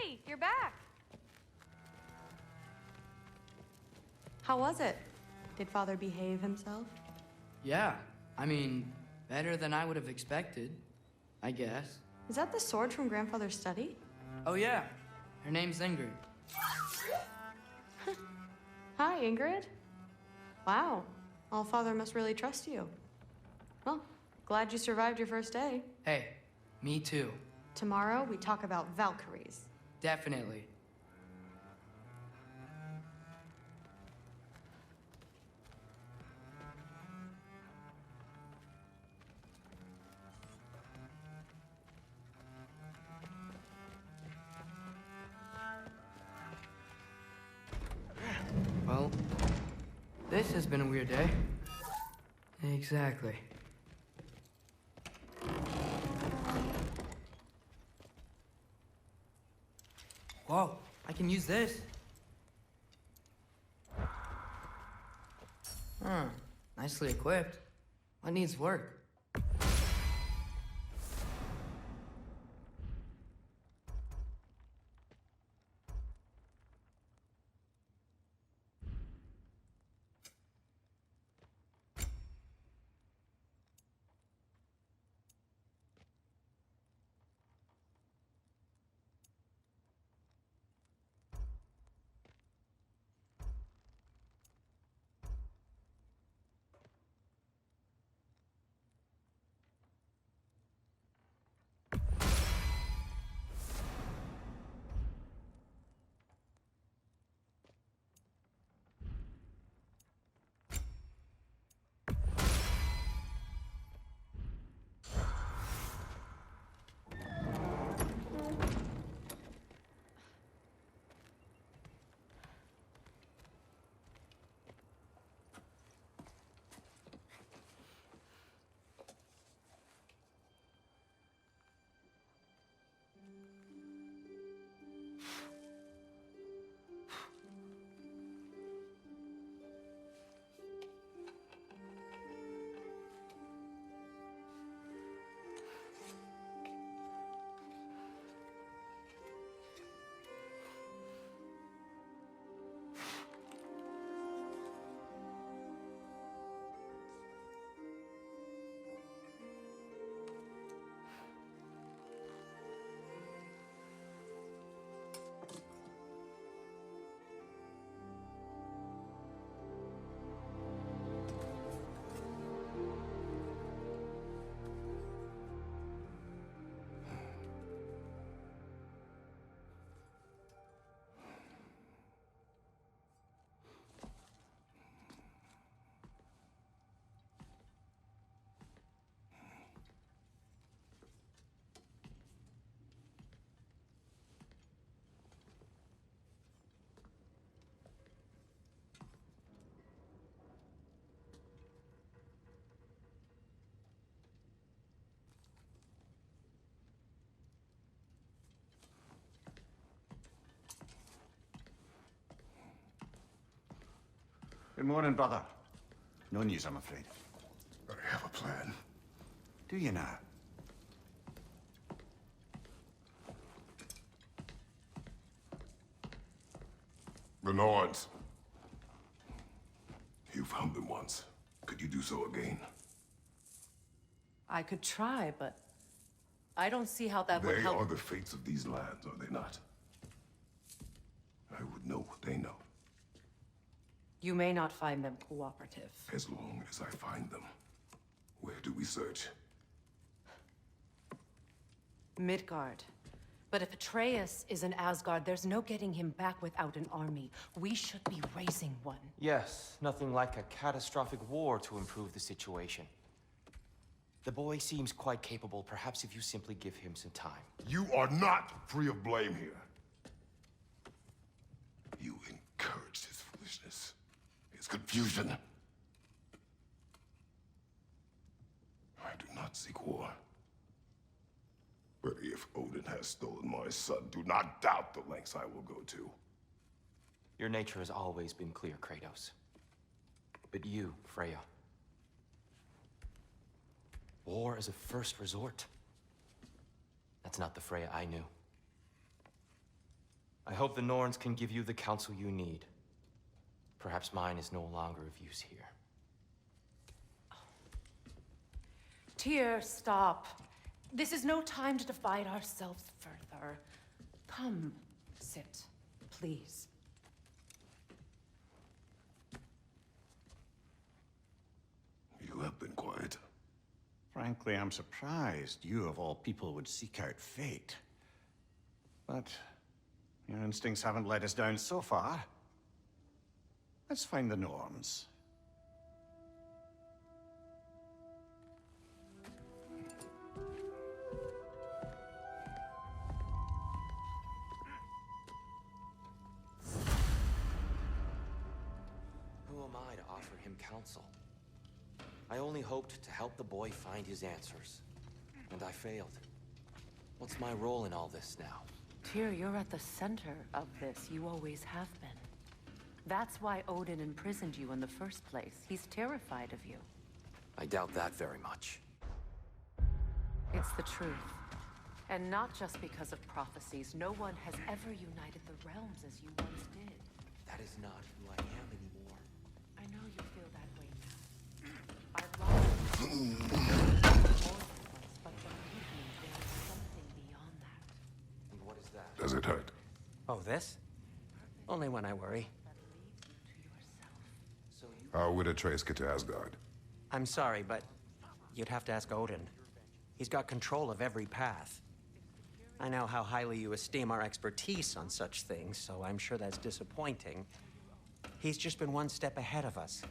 Hey, you're back. How was it? Did Father behave himself? Yeah, I mean, better than I would have expected, I guess. Is that the sword from Grandfather's study? Oh yeah, her name's Ingrid. Hi, Ingrid. Wow, All-Father must really trust you. Well, glad you survived your first day. Hey, me too. Tomorrow, we talk about Valkyries. Definitely. Well, this has been a weird day. Exactly. Whoa, I can use this. Nicely equipped. What needs work? Good morning, brother. No news, I'm afraid. I have a plan. Do you now? The Norns. You found them once. Could you do so again? I could try, but I don't see how that would They help. are the fates of these lands, are they not? I would know what they know, You may not find them cooperative. as long as I find them. Where do we search? Midgard. But if Atreus is in Asgard, there's no getting him back without an army. We should be raising one. Yes, nothing like a catastrophic war to improve the situation. The boy seems quite capable. Perhaps if you simply give him some time. You are not free of blame here. You encouraged his foolishness, his confusion. I do not seek war. But if Odin has stolen my son, do not doubt the lengths I will go to. Your nature has always been clear, Kratos. But you, Freya. War is a first resort. That's not the Freya I knew. I hope the Norns can give you the counsel you need. Perhaps mine is no longer of use here. Tyr, stop. This is no time to divide ourselves further. Come, sit, please. You have been quiet. Frankly, I'm surprised you, of all people, would seek out fate. But your instincts haven't let us down so far. Let's find the Norns. Who am I to offer him counsel? I only hoped to help the boy find his answers. And I failed. What's my role in all this now? Tyr, you're at the center of this. You always have been. That's why Odin imprisoned you in the first place. He's terrified of you. I doubt that very much. It's the truth. And not just because of prophecies. No one has ever united the realms as you once did. That is not who I am anymore. I know you feel that way now. I've lost more than once, but believe me, there is something beyond that. And what is that? Does it hurt? Oh, this? Only when I worry. That leads you to yourself. So you... How would Atreus get to Asgard? I'm sorry, but you'd have to ask Odin. He's got control of every path. I know how highly you esteem our expertise on such things, so I'm sure that's disappointing. He's just been one step ahead of us.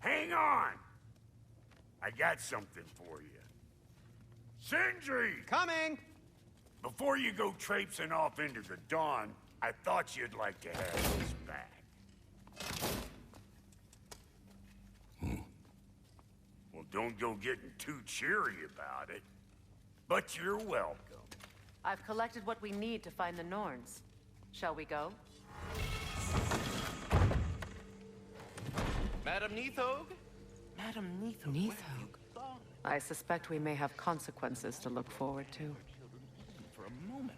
Hang on! I got something for you. Sindri! Coming! Before you go traipsing off into the dawn, I thought you'd like to have this back. Well, don't go getting too cheery about it. But you're welcome. I've collected what we need to find the Norns. Shall we go? Madam Neathog? Madam Neathog, where have you gone? I suspect we may have consequences to look forward to. For a moment.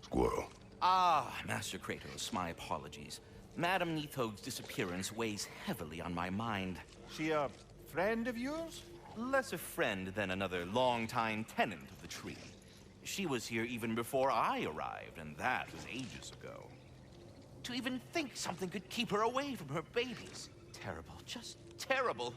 Squirrel. Ah, Master Kratos, my apologies. Madam Neathog's disappearance weighs heavily on my mind. She a friend of yours? Less a friend than another longtime tenant of the tree. She was here even before I arrived, and that was ages ago. To even think something could keep her away from her babies. Terrible, just terrible.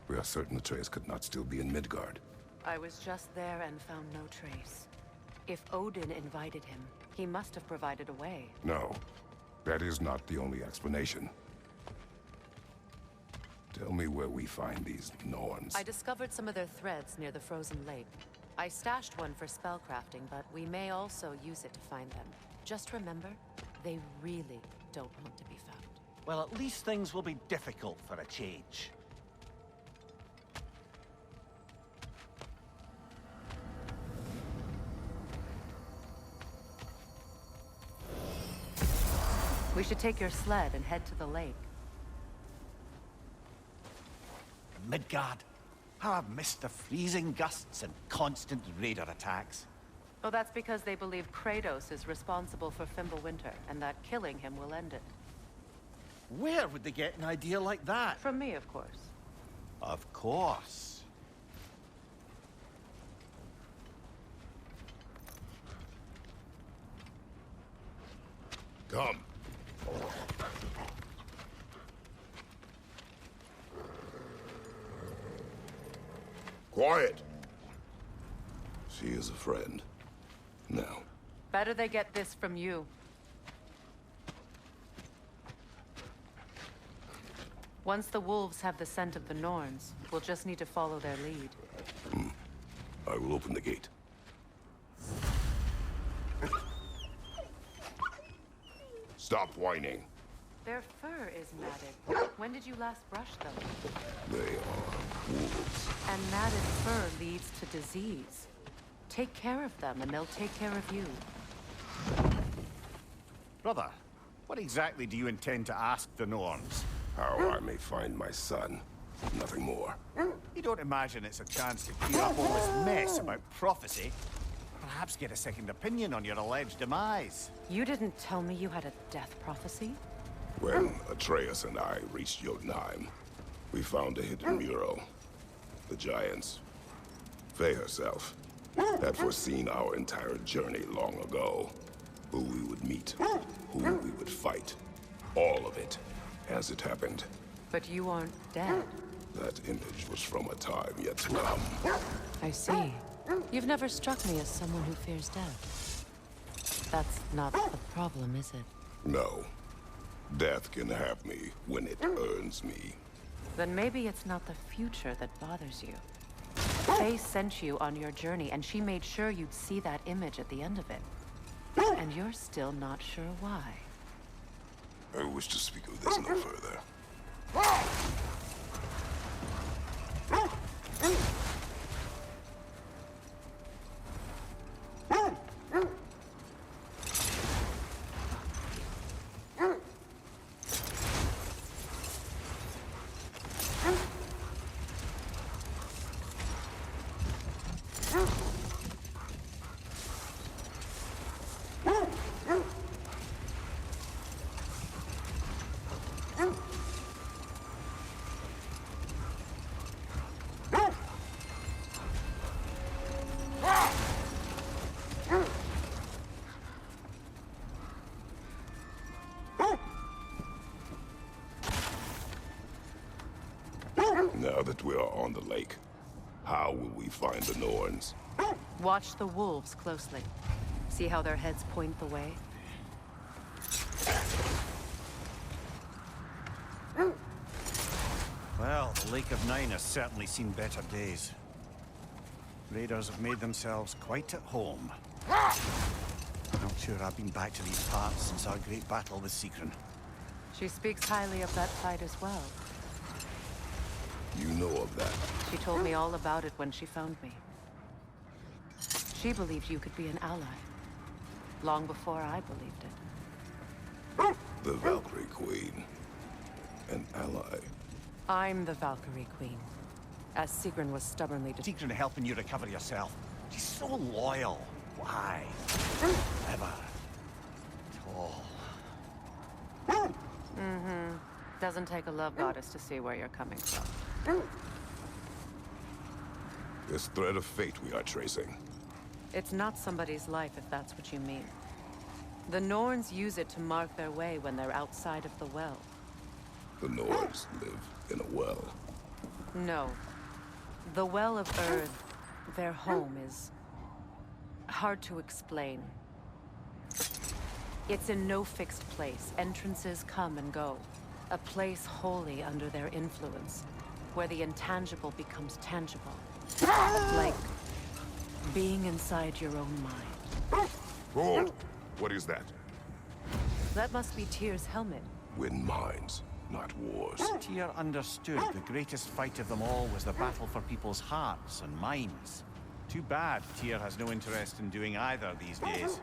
We are certain Atreus could not still be in Midgard. I was just there and found no trace. If Odin invited him, he must have provided a way. No, that is not the only explanation. Tell me where we find these Norns. I discovered some of their threads near the frozen lake. I stashed one for spellcrafting, but we may also use it to find them. Just remember, they really don't want to be found. Well, at least things will be difficult for a change. We should take your sled and head to the lake. Midgard. How I've missed the freezing gusts and constant raider attacks. Oh, that's because they believe Kratos is responsible for Fimbulwinter, and that killing him will end it. Where would they get an idea like that? From me, of course. Of course. Come. Quiet! She is a friend. Now. Better they get this from you. Once the wolves have the scent of the Norns, we'll just need to follow their lead. I will open the gate. Stop whining. Their fur is matted. When did you last brush them? They are wolves. And matted fur leads to disease. Take care of them, and they'll take care of you. Brother, what exactly do you intend to ask the Norns? How I may find my son. Nothing more. You don't imagine it's a chance to clear up all this mess about prophecy? Perhaps get a second opinion on your alleged demise. You didn't tell me you had a death prophecy? When Atreus and I reached Jotunheim, we found a hidden mural. The Giants, Faye herself, had foreseen our entire journey long ago. Who we would meet, who we would fight. All of it, as it happened. But you aren't dead. That image was from a time yet to come. I see. You've never struck me as someone who fears death. That's not the problem, is it? No. Death can have me when it earns me. Then maybe it's not the future that bothers you. Faye sent you on your journey, and she made sure you'd see that image at the end of it. And you're still not sure why. I wish to speak of this no further. Now that we are on the lake, How will we find the Norns? Watch the wolves closely. See how their heads point the way? Well, the Lake of Nine has certainly seen better days. Raiders have made themselves quite at home. Not sure I've been back to these parts since our great battle with Secret. She speaks highly of that fight as well. You know of that. She told me all about it when she found me. She believed you could be an ally. Long before I believed it. The Valkyrie Queen. An ally. I'm the Valkyrie Queen. As Sigrun was stubbornly Secret helping you recover yourself. She's so loyal. Why? Clever. Tall. Mm-hmm. Doesn't take a love goddess to see where you're coming from. This thread of fate we are tracing. It's not somebody's life, if that's what you mean. The Norns use it to mark their way when they're outside of the well. The Norns live in a well. No. The Well of Earth, their home, is hard to explain. It's in no fixed place. Entrances come and go. A place wholly under their influence, where the intangible becomes tangible. Like being inside your own mind. Hold! What is that? That must be Tyr's helmet. Win minds, not wars. Tyr understood the greatest fight of them all was the battle for people's hearts and minds. Too bad Tyr has no interest in doing either these days.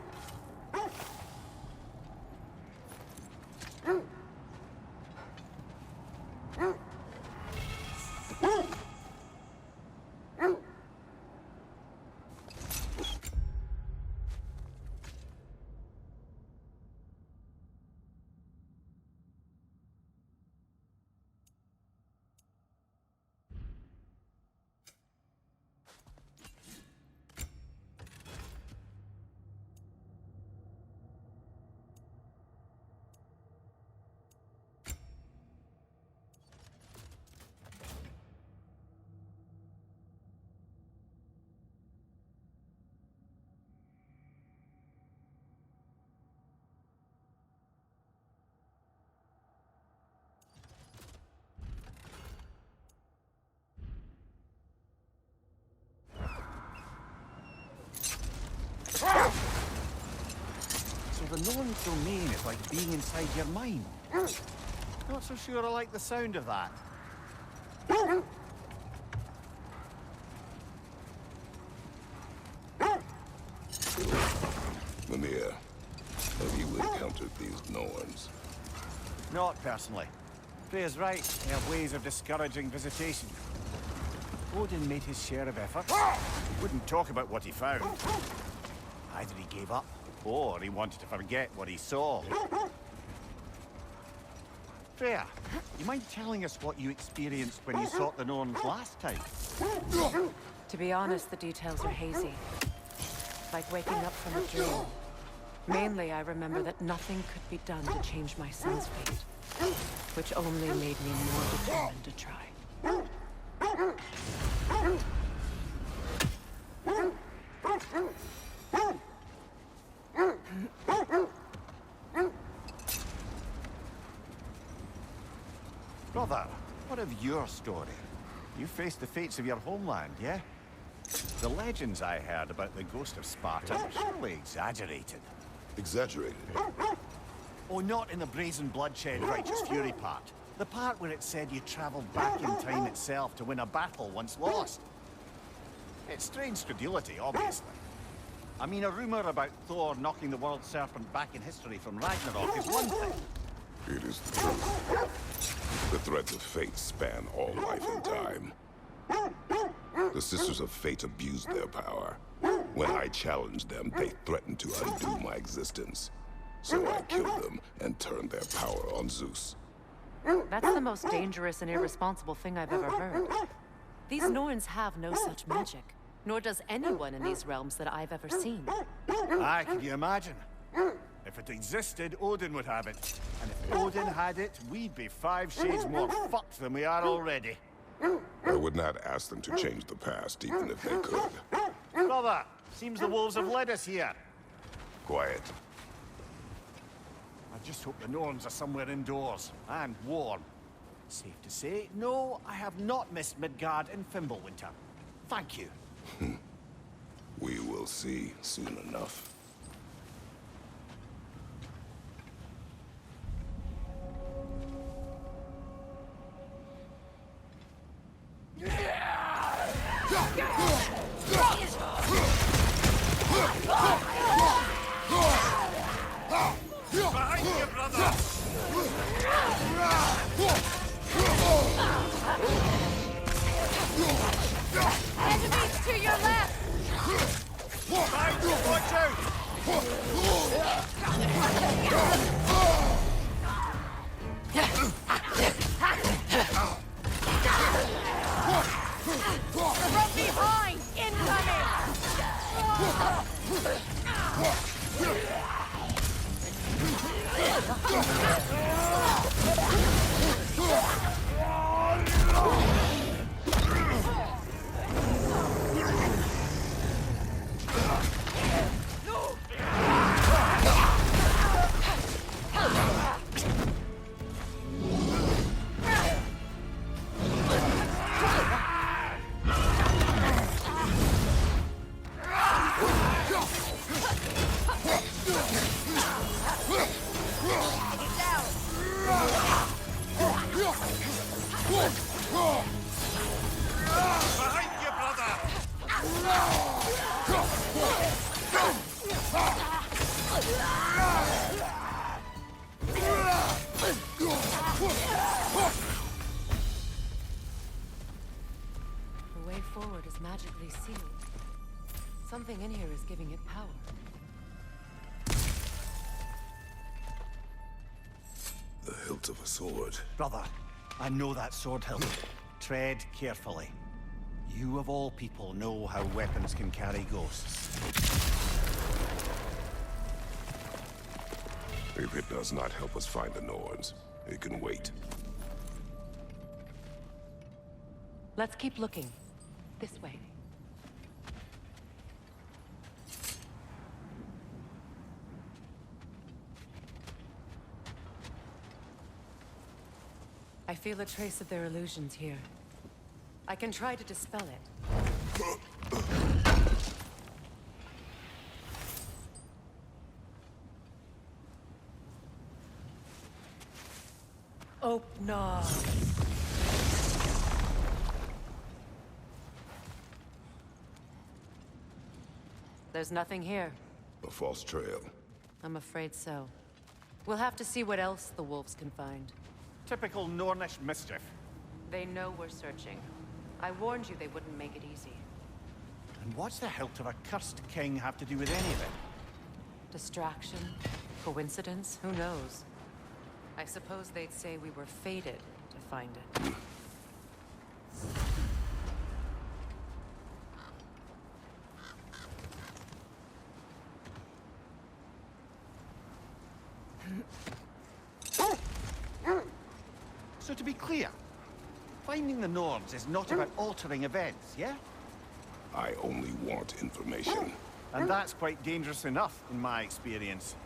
So the Norn's domain is like being inside your mind. Not so sure I like the sound of that. Mimir, have you encountered these Norns? Not personally. Freya's right. They have ways of discouraging visitation. Odin made his share of efforts. He wouldn't talk about what he found. Either he gave up, or he wanted to forget what he saw. Freya, you mind telling us what you experienced when you sought the Norns last time? To be honest, the details are hazy. Like waking up from a dream. Mainly, I remember that nothing could be done to change my son's fate. Which only made me more determined to try. Brother, what of your story? You faced the fates of your homeland, yeah? The legends I heard about the ghost of Sparta were surely exaggerated. Exaggerated? Oh, not in the brazen bloodshed righteous fury part. The part where it said you traveled back in time itself to win a battle once lost. It's strange credulity, obviously. I mean, a rumor about Thor knocking the world serpent back in history from Ragnarok is one thing. It is the truth. The threads of fate span all life and time. The Sisters of Fate abused their power. When I challenged them, they threatened to undo my existence. So I killed them and turned their power on Zeus. That's the most dangerous and irresponsible thing I've ever heard. These Norns have no such magic. Nor does anyone in these realms that I've ever seen. Aye, can you imagine? If it existed, Odin would have it. And if Odin had it, we'd be 5 shades more fucked than we are already. I would not ask them to change the past, even if they could. Brother, seems the wolves have led us here. Quiet. I just hope the Norns are somewhere indoors, and warm. Safe to say, no, I have not missed Midgard in Fimbulwinter. Thank you. We will see soon enough. Behind you, brother! Enemies to your left! Behind you, watch out! From behind! Incoming! Behind you, brother! The way forward is magically sealed. Something in here is giving it power. The hilt of a sword. Brother, I know that sword hilt. Tread carefully. You of all people know how weapons can carry ghosts. If it does not help us find the Norns, it can wait. Let's keep looking. This way. I feel a trace of their illusions here. I can try to dispel it. Oh, no. There's nothing here. A false trail. I'm afraid so. We'll have to see what else the wolves can find. Typical Nornish mischief. They know we're searching. I warned you they wouldn't make it easy. And what's the hilt of a cursed king have to do with any of it? Distraction? Coincidence? Who knows? I suppose they'd say we were fated to find it. So to be clear, finding the Norns is not about altering events, yeah? I only want information. And that's quite dangerous enough, in my experience.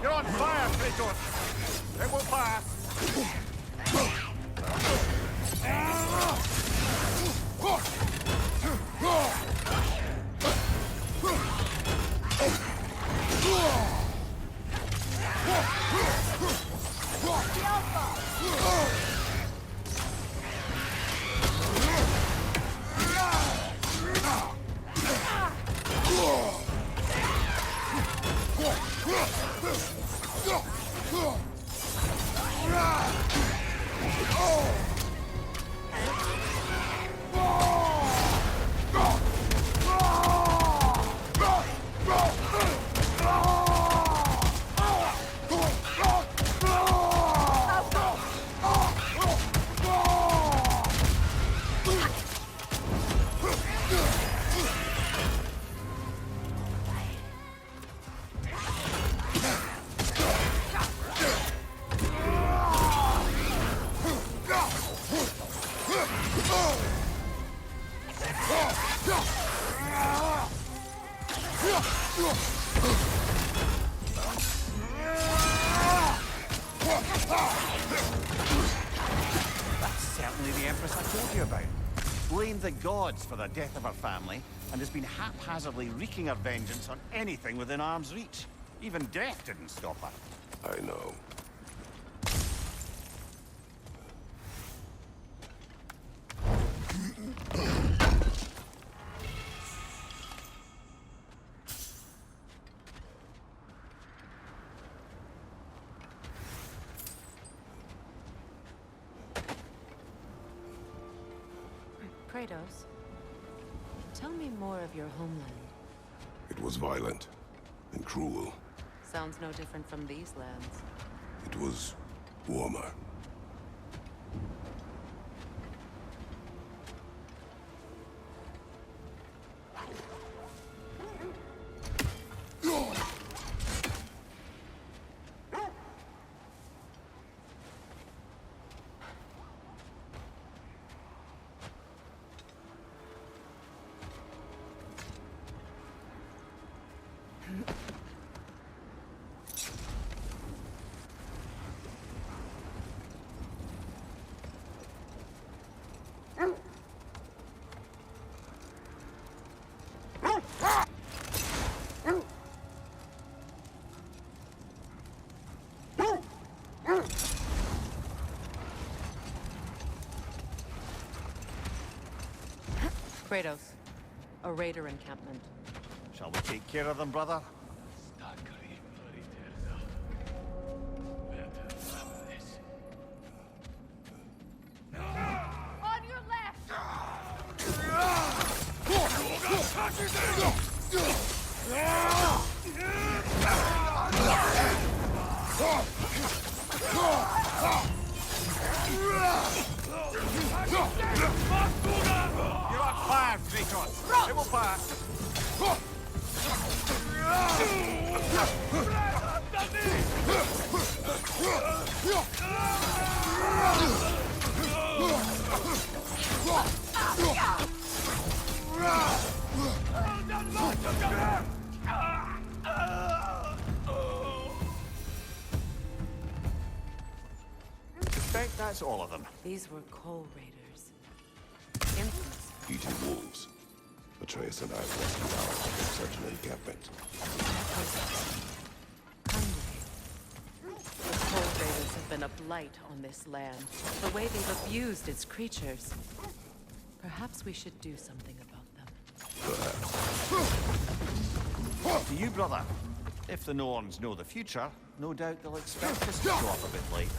You're on fire, Kratos! It will pass! That's certainly the Empress I told you about. Blamed the gods for the death of her family, and has been haphazardly wreaking her vengeance on anything within arm's reach. Even death didn't stop her. I know. Kratos, tell me more of your homeland. It was violent and cruel. Sounds no different from these lands. It was warmer. Kratos, a raider encampment. Shall we take care of them, brother? On your left! You're on fire, Kratos! It will pass! Suspect that's all of them. These were coal raiders. Infamous. Eating wolves. Atreus and I rescued ours from such an encampment. The coal raiders have been a blight on this land. The way they've abused its creatures. Perhaps we should do something about them. Up to you, brother. If the Norns know the future, no doubt they'll expect us to show up a bit late.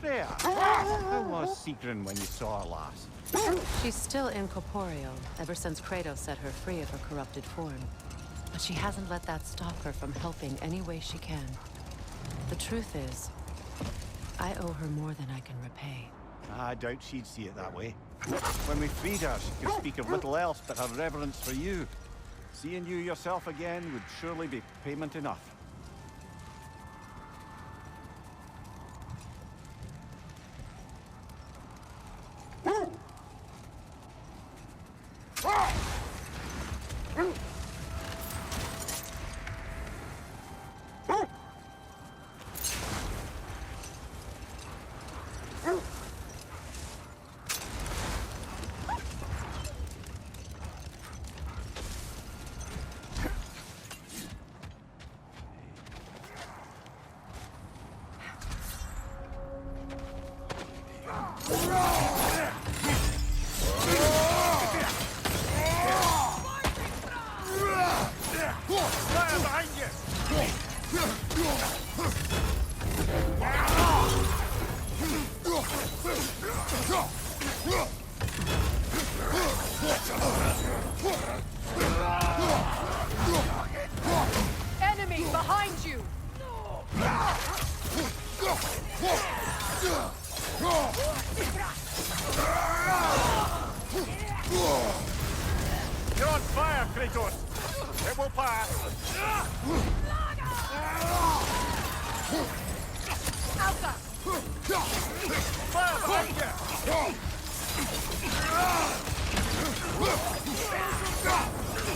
Freya, how was Sigrun when you saw her last? She's still incorporeal, ever since Kratos set her free of her corrupted form. But she hasn't let that stop her from helping any way she can. The truth is, I owe her more than I can repay. I doubt she'd see it that way. When we freed her, she could speak of little else but her reverence for you. Seeing you yourself again would surely be payment enough.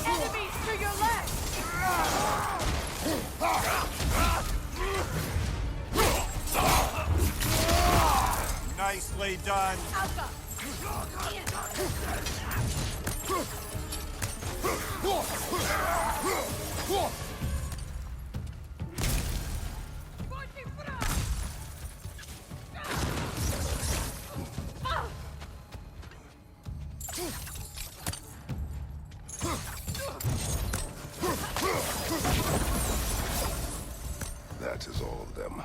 Enemies to your left! Nicely done. Alpha! That is all of them.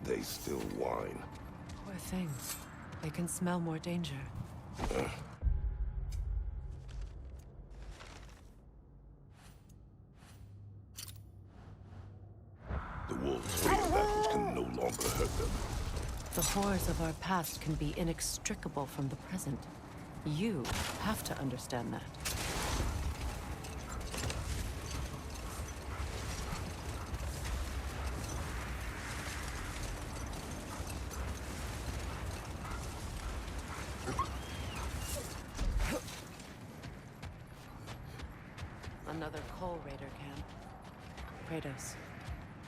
They still whine. Poor things. They can smell more danger. The wolves fear that which can no longer hurt them. The horrors of our past can be inextricable from the present. You have to understand that. Another Coal Raider camp. Kratos,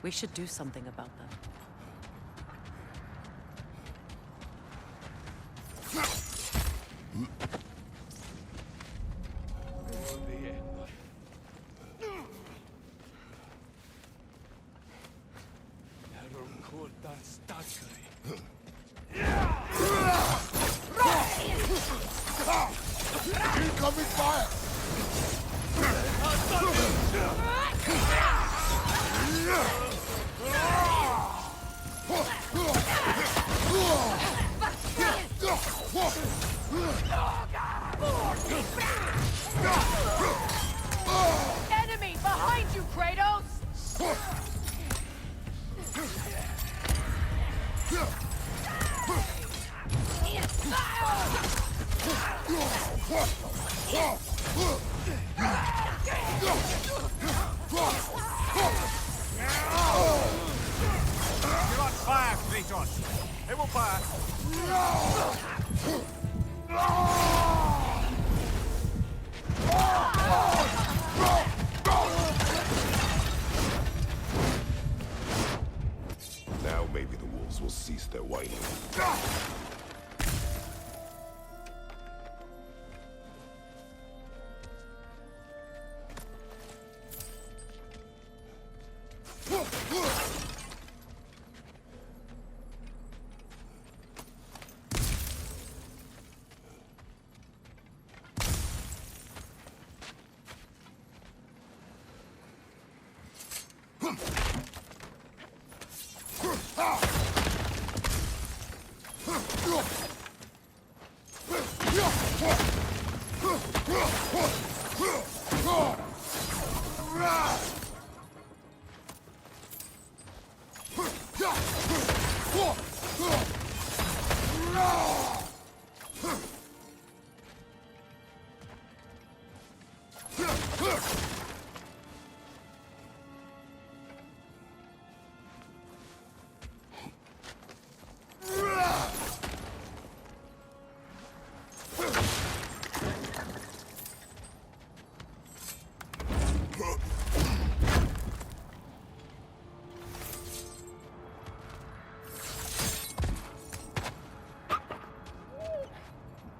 we should do something about them. Incoming fire! Enemy behind you, Kratos! You're on fire, Kratos. It will pass. Now maybe the wolves will cease their whining.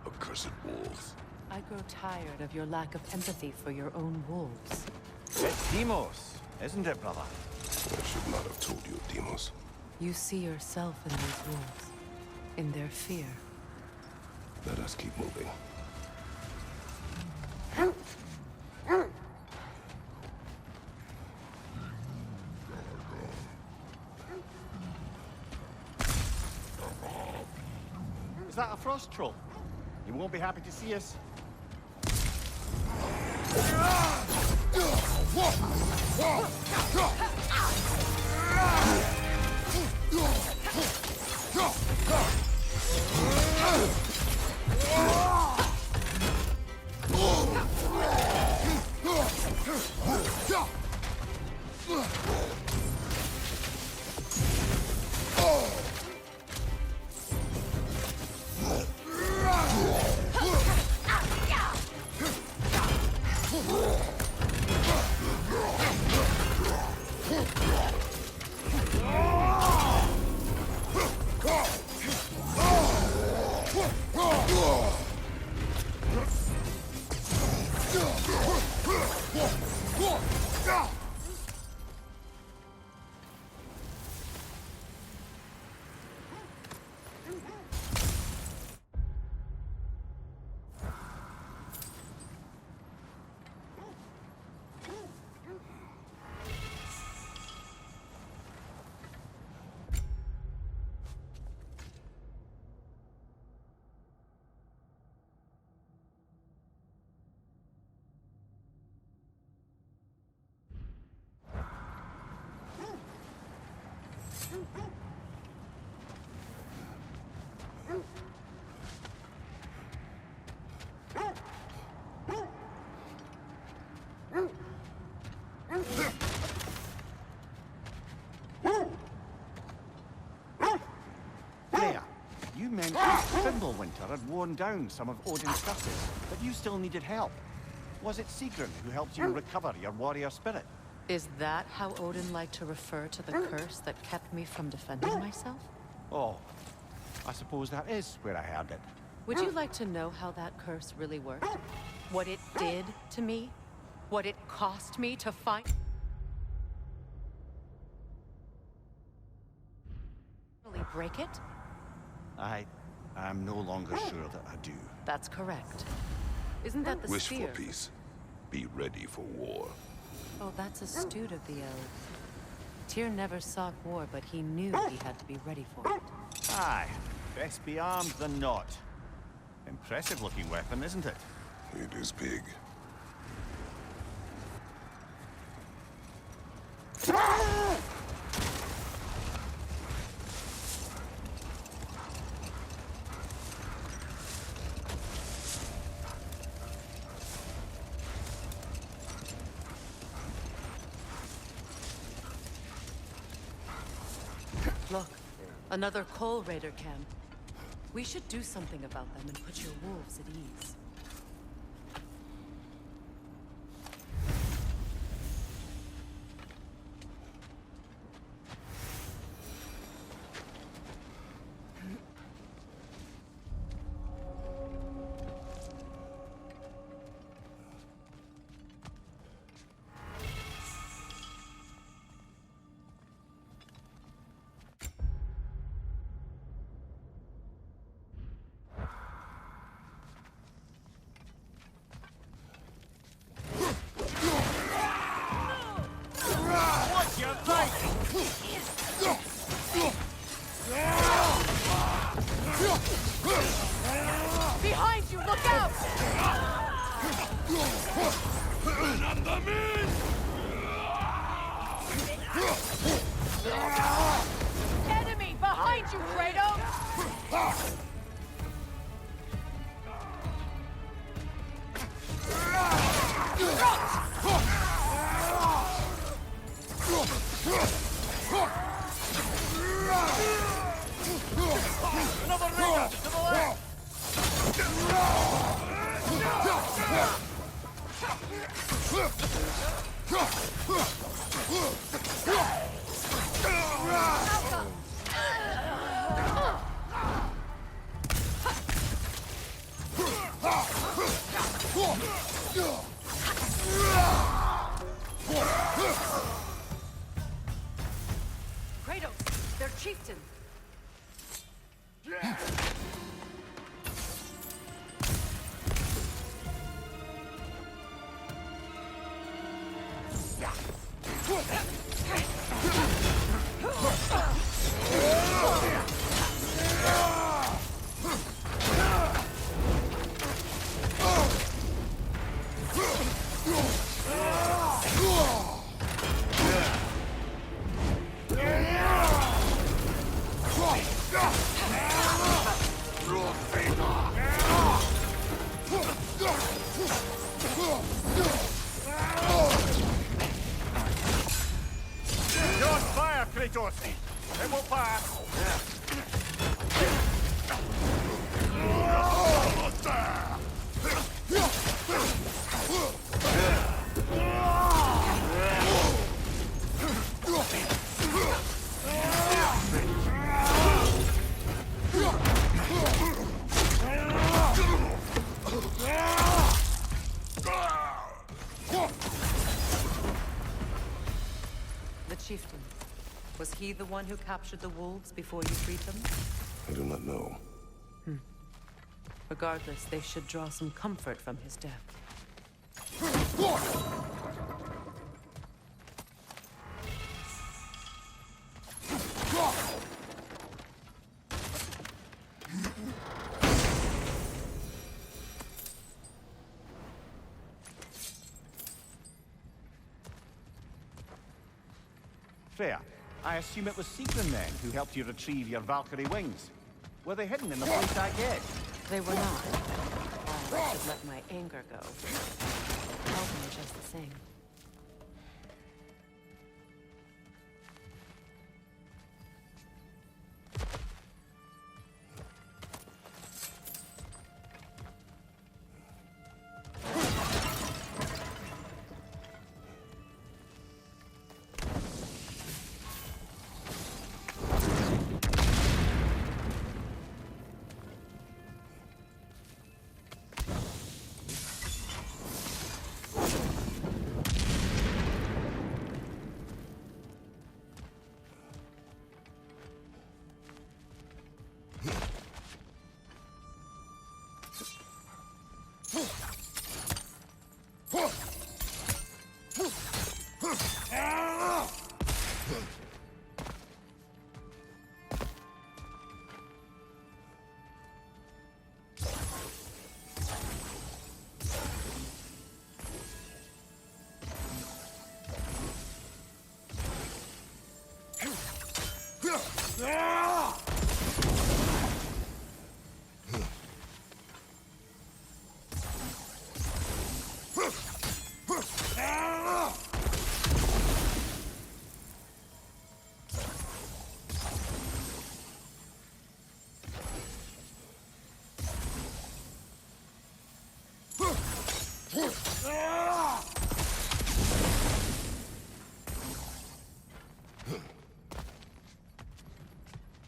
Accursed wolves. I grow tired of your lack of empathy for your own wolves. It's Demos. isn't it, brother? I should not have told you, Demos. You see yourself in these wolves, in their fear. Let us keep moving. Is that a frost troll? He won't be happy to see us. Freya, you mentioned Fimbulwinter had worn down some of Odin's curses, but you still needed help. Was it Sigrun who helped you recover your warrior spirit? Is that how Odin liked to refer to the curse that kept me from defending myself? Oh, I suppose that is where I heard it. Would you like to know how that curse really worked? What it did to me? What it cost me to find... break it? I'm no longer sure that I do. That's correct. Isn't that the Wish sphere? for peace. Be ready for war. Oh, that's astute of the elves. Tyr never sought war, but he knew he had to be ready for it. Aye, best be armed than not. Impressive looking weapon, isn't it? It is big. Look, another coal raider camp. We should do something about them and put your wolves at ease. Behind you, look out! Enemy behind you, Kratos! Another ringer to the left! frosty. It will pass. The chieftain. Was he the one who captured the wolves before you freed them? I do not know. Regardless, they should draw some comfort from his death. Freya, I assume it was Sigrun then who helped you retrieve your Valkyrie wings. Were they hidden in the place I get? They were not. I should let my anger go. Tell me just the same.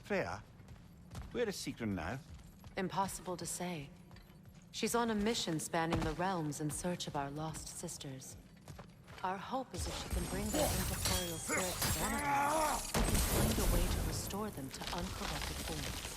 Freya, where is Sigrun now? Impossible to say. She's on a mission spanning the realms in search of our lost sisters. Our hope is if she can bring their incorporeal spirits down again, we can find a way to restore them to uncorrupted forms.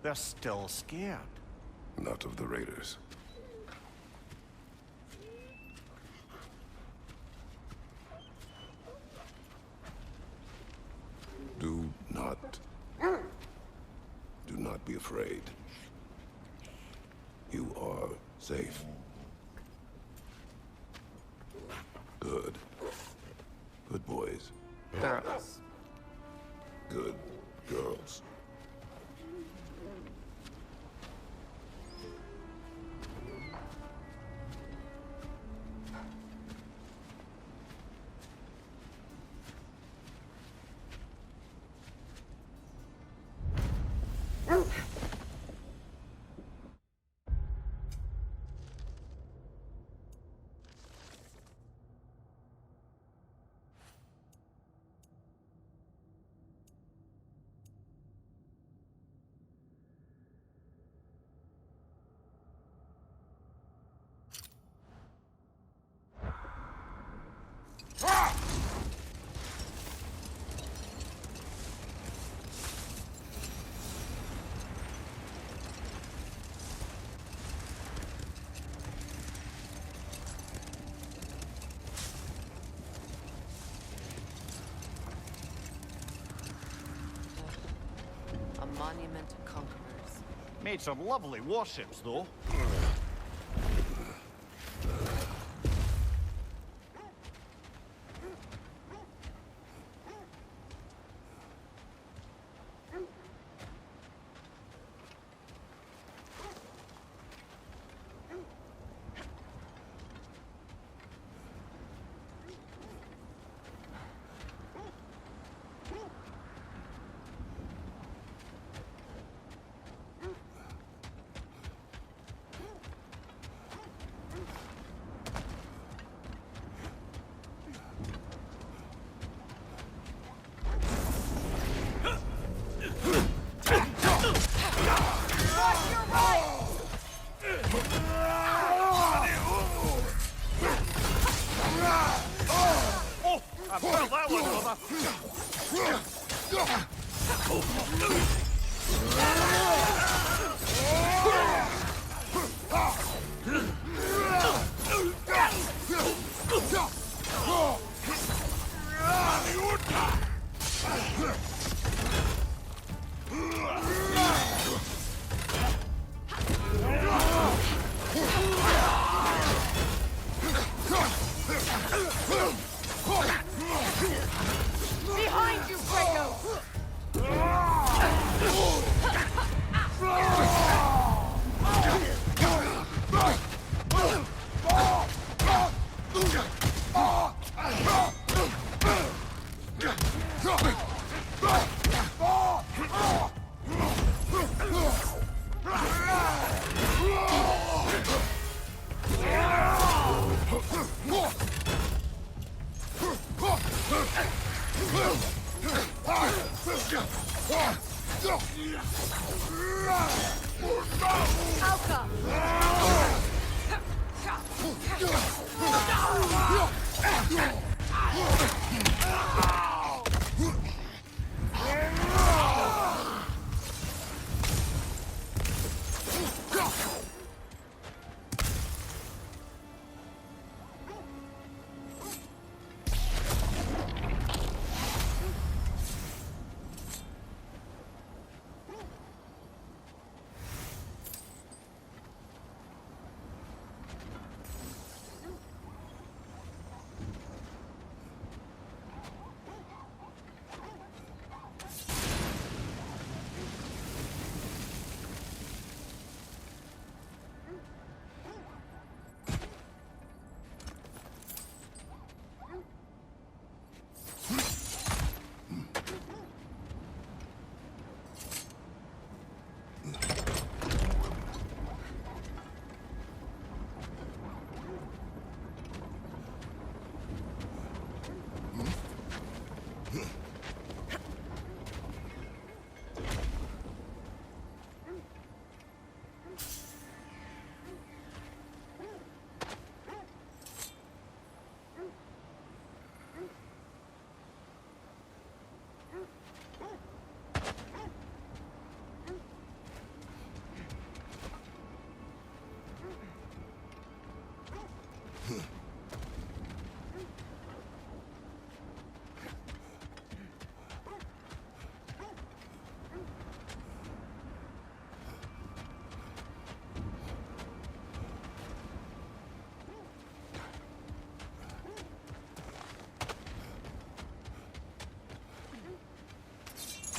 They're still scared. Not of the raiders. Do not be afraid. You are safe. Good. Good boys. Girls. Good girls. A monument to conquerors. Made some lovely warships, though.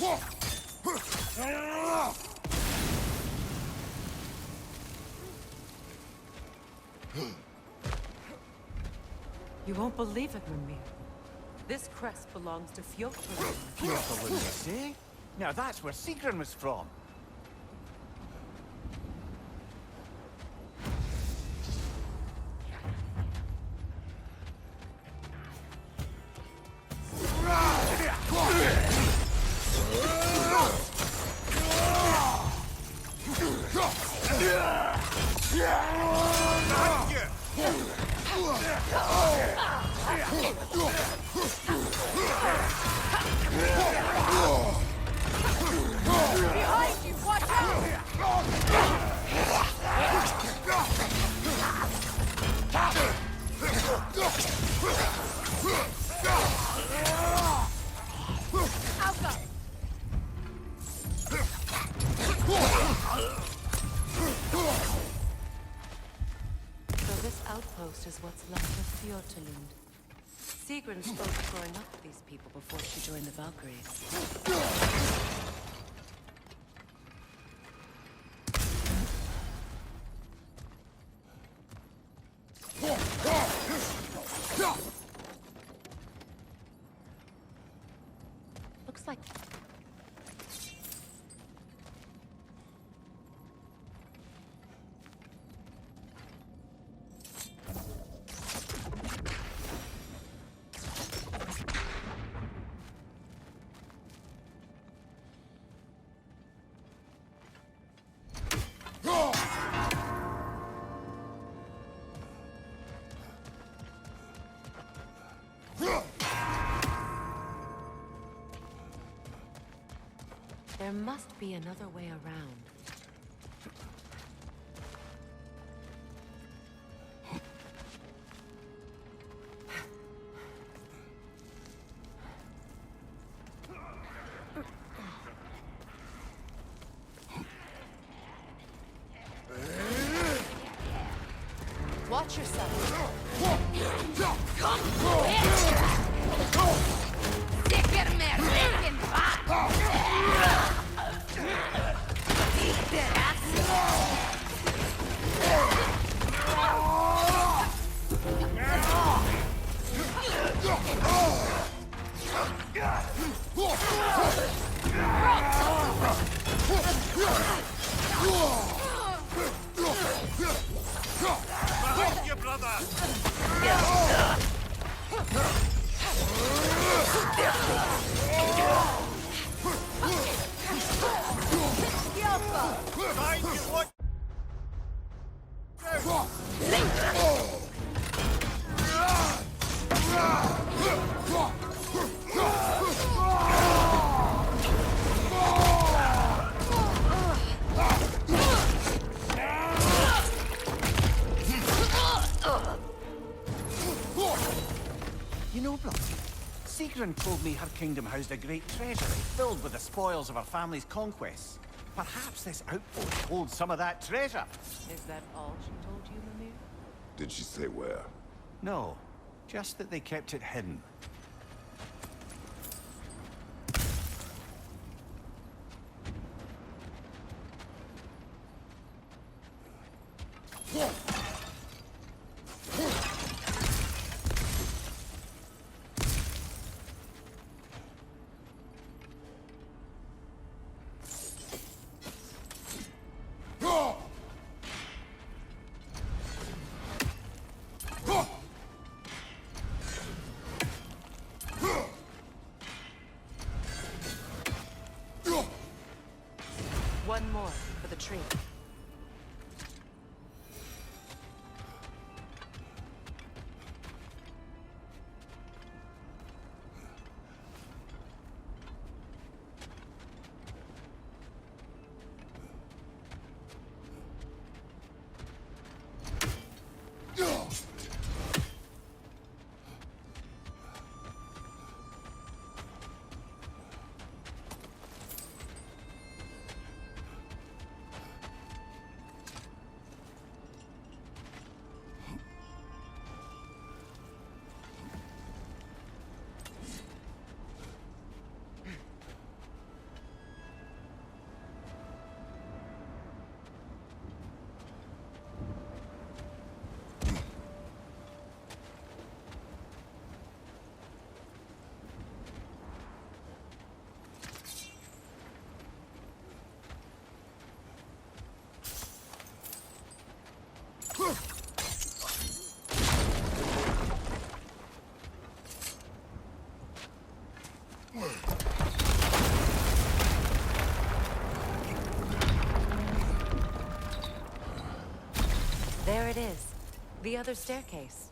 You won't believe it, Mimir. This crest belongs to Fjotr. Careful what you say. Now that's where Sigrun was from. Behind you! Watch out! Alpha! So this outpost is what's left of Fjortulund. Sigrun spoke of growing up with these people before she joined the Valkyries. Looks like... There must be another way around. Watch yourself. Behind you, brother! Behind you, what? You know, brother, Sigrun told me her kingdom housed a great treasury filled with the spoils of her family's conquests. Perhaps this outpost holds some of that treasure. Is that all she told you, Mimir? Did she say where? No, just that they kept it hidden. One more for the tree. There it is. The other staircase.